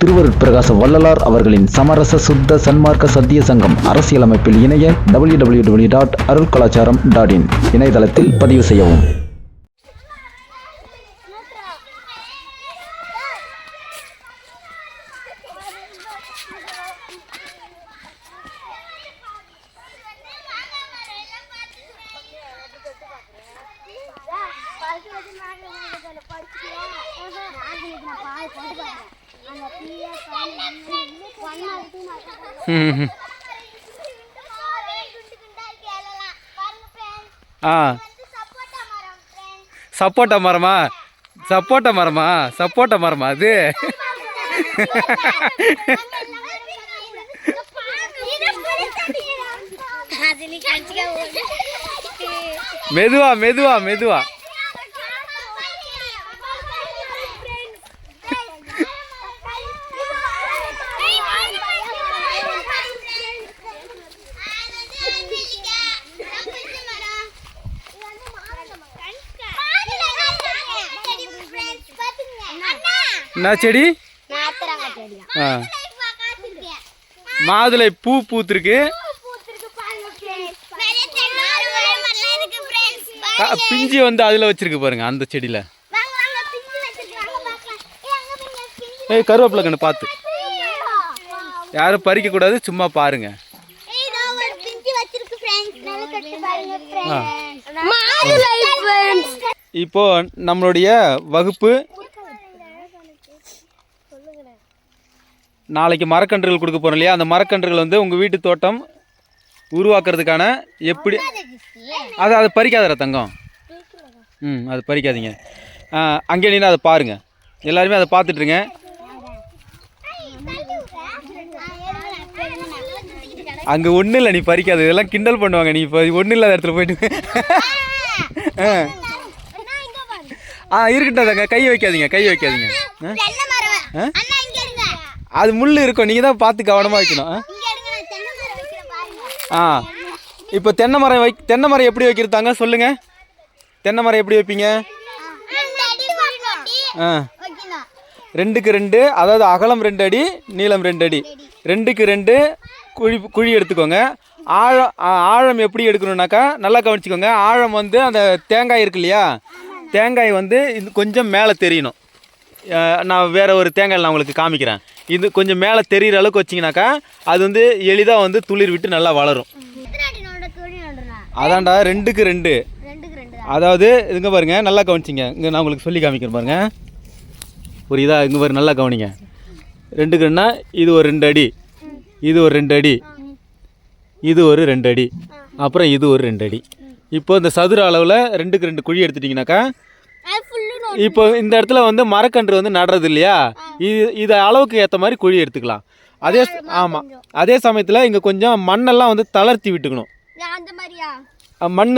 திருவருட்பிரகாச வள்ளலார் அவர்களின் சமரச சுத்த சன்மார்க்க சத்திய சங்கம் அரசியலமைப்பில் இணைய www.arulkalacharam.in இணையதளத்தில் பதிவு செய்யவும். சப்போட்டா மரமா சப்போட்டா மரமா சப்போட்டா மரமா அது மெதுவா மெதுவா மெதுவா என்ன செடி? மாதுளை பூ பூத்திருக்கு. பிஞ்சி வந்து அதுல வச்சிருக்கு பாருங்க அந்த செடியில. ஏய் கருவேப்பிலை கண்ணு பார்த்து, யாரும் பறிக்க கூடாது, சும்மா பாருங்க. இப்போ நம்மளுடைய வகுப்பு நாளைக்கு மரக்கன்றுகள் கொடுக்க போகிறோம் இல்லையா? அந்த மரக்கன்றுகள் வந்து உங்கள் வீட்டு தோட்டம் உருவாக்குறதுக்கான எப்படி அதை பறிக்காதற தங்கம். அது பறிக்காதீங்க. அங்கே நீனா அதை பாருங்கள், எல்லாருமே அதை பார்த்துட்ருங்க. அங்கே ஒன்றும் இல்லை, நீ பறிக்காது, இதெல்லாம் கிண்டல் பண்ணுவாங்க. நீ இப்போ ஒன்றும் இல்லாத இடத்துல போயிட்டு இருக்கட்டும் தங்க, கை வைக்காதீங்க, கை வைக்காதீங்க. அது முள் இருக்கும், நீங்கள் தான் பார்த்து கவனமாக வைக்கணும். இப்போ தென்னை மரம் எப்படி வைக்கிறதாங்க சொல்லுங்கள். தென்னை மரம் எப்படி வைப்பீங்க? 2க்கு 2, அதாவது அகலம் 2 அடி, நீளம் 2 அடி, 2க்கு 2 குழி எடுத்துக்கோங்க. ஆழம் எப்படி எடுக்கணுன்னாக்கா நல்லா கவனிச்சுக்கோங்க. ஆழம் வந்து அந்த தேங்காய் இருக்கு இல்லையா, தேங்காய் வந்து இது கொஞ்சம் மேலே தெரியணும். நான் வேறு ஒரு தேங்காய் நான் உங்களுக்கு காமிக்கிறேன். இது கொஞ்சம் மேலே தெரிகிற அளவுக்கு வச்சிங்கனாக்கா அது வந்து எளிதாக வந்து துளிர் விட்டு நல்லா வளரும். அதான்டா 2க்கு 2, அதாவது இதுங்க பாருங்க, நல்லா கவனிச்சிங்க. இங்கே நான் உங்களுக்கு சொல்லி காமிக்கிறேன் பாருங்க, புரியுதா? இங்கே பாருங்க, நல்லா கவனிங்க. 2க்கு 2னா இது ஒரு 2 அடி, இது ஒரு 2 அடி, இது ஒரு 2 அடி, அப்புறம் இது ஒரு 2 அடி. இப்போ இந்த சதுர அளவில் 2க்கு 2 குழி எடுத்துட்டிங்கனாக்கா, இப்போ இந்த இடத்துல வந்து மரக்கன்று வந்து நடுறது இல்லையா, இது அளவுக்கு ஏற்ற மாதிரி குழி எடுத்துக்கலாம். ஆமாம், அதே சமயத்தில் இங்கே கொஞ்சம் மண்ணெல்லாம் வந்து தளர்த்தி விட்டுக்கணும். மண்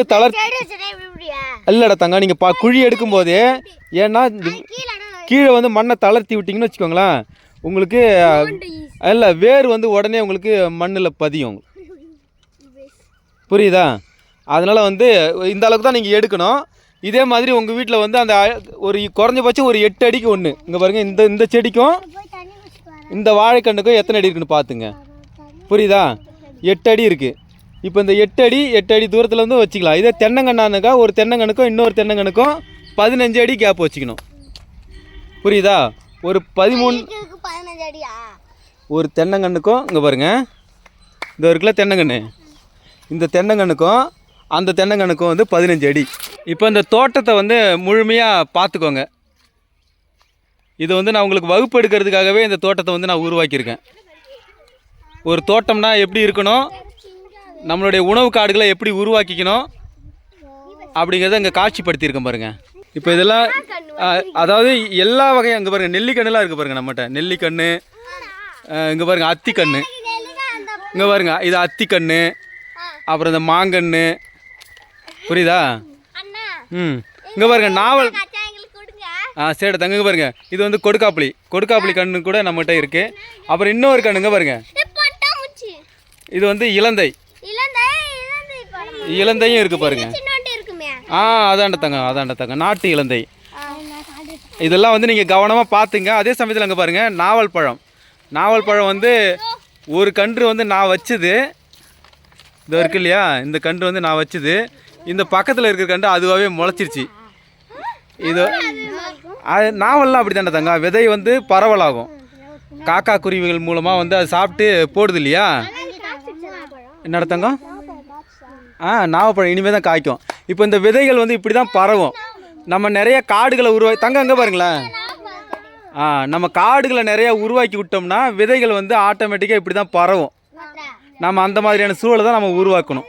இல்லைடா தங்க, நீங்கள் குழி எடுக்கும் போதே, ஏன்னா கீழே வந்து மண்ணை தளர்த்தி விட்டிங்கன்னு வச்சுக்கோங்களேன், உங்களுக்கு இல்லை வேர் வந்து உடனே உங்களுக்கு மண்ணில் பதியும். புரியுதா? அதனால் வந்து இந்த அளவுக்கு தான் நீங்கள் எடுக்கணும். இதே மாதிரி உங்கள் வீட்டில் வந்து அந்த ஒரு குறைஞ்சபட்சம் ஒரு 8 அடிக்கு ஒன்று. இங்கே பாருங்கள், இந்த செடிக்கும் இந்த வாழைக்கண்ணுக்கும் எத்தனை அடி இருக்குன்னு பார்த்துங்க. புரியுதா? 8 அடி இருக்குது. இப்போ இந்த 8 அடி தூரத்தில் வந்து வச்சுக்கலாம். இதே தென்னங்கண்ணானுக்கா ஒரு தென்னங்கண்ணுக்கும் இன்னொரு தென்னங்கண்ணுக்கும் 15 அடி கேப் வச்சுக்கணும். புரியுதா? ஒரு 13 ஒரு தென்னங்கண்ணுக்கும், இங்கே பாருங்கள், இந்த இருக்குல்ல தென்னங்கன்று, இந்த தென்னங்கண்ணுக்கும் அந்த தென்னங்கண்ணுக்கும் வந்து 15 அடி. இப்போ இந்த தோட்டத்தை வந்து முழுமையாக பார்த்துக்கோங்க. இது வந்து நான் உங்களுக்கு வகுப்பு எடுக்கிறதுக்காகவே இந்த தோட்டத்தை வந்து நான் உருவாக்கியிருக்கேன். ஒரு தோட்டம்னா எப்படி இருக்கணும், நம்மளுடைய உணவு காடுகளை எப்படி உருவாக்கிக்கணும் அப்படிங்கிறத இங்கே காட்சிப்படுத்தியிருக்கேன் பாருங்கள். இப்போ இதெல்லாம் அதாவது எல்லா வகையும் இங்கே பாருங்கள், நெல்லிக்கண்ணுலாம் இருக்குது பாருங்கள் நம்மகிட்ட. நெல்லிக்கண்ணு, இங்கே பாருங்கள் அத்திக்கண்ணு, இங்கே பாருங்கள் இது அத்திக்கண்ணு, அப்புறம் இந்த மாங்கன்று. புரியுதா? இங்கே பாருங்க நாவல். சரி தங்க, பாருங்க இது வந்து கொடுக்காப்புளி கண்ணு கூட நம்மகிட்ட இருக்கு. அப்புறம் இன்னொரு கண்ணுங்க பாருங்க, இது வந்து இலந்தையும் இருக்கு பாருங்க. அதாண்ட தங்க நாட்டு இலந்தை. இதெல்லாம் வந்து நீங்கள் கவனமாக பார்த்துங்க. அதே சமயத்தில் அங்கே பாருங்கள் நாவல் பழம். நாவல் பழம் வந்து ஒரு கன்று வந்து நான் வச்சது, இந்த இருக்கு இல்லையா, இந்த கன்று வந்து நான் வச்சது. இந்த பக்கத்தில் இருக்கிற கன்று அதுவாகவே முளைச்சிருச்சு. இது அது நாவல்லாம் அப்படி தானே தங்க, விதை வந்து பரவலாகும். காக்கா குருவிகள் மூலமாக வந்து அது சாப்பிட்டு போடுது இல்லையா. என்னடா தங்கம்? நாவப்பழம் இனிமேல் தான் காய்க்கும். இப்போ இந்த விதைகள் வந்து இப்படி தான் பரவும். நம்ம நிறைய காடுகளை தங்க அங்கே பாருங்களேன். நம்ம காடுகளை நிறையா உருவாக்கி விட்டோம்னா விதைகள் வந்து ஆட்டோமேட்டிக்காக இப்படி தான் பரவும். நம்ம அந்த மாதிரியான சூழலை தான் நம்ம உருவாக்கணும்.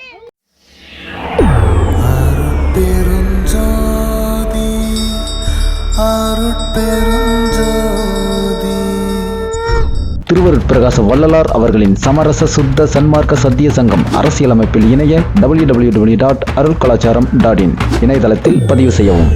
திருவருட்பிரகாச வள்ளலார் அவர்களின் சமரச சுத்த சன்மார்க்க சத்திய சங்கம் அரசியலமைப்பில் இணைய www.arulkalacharam.in இணையதளத்தில் பதிவு செய்யவும்.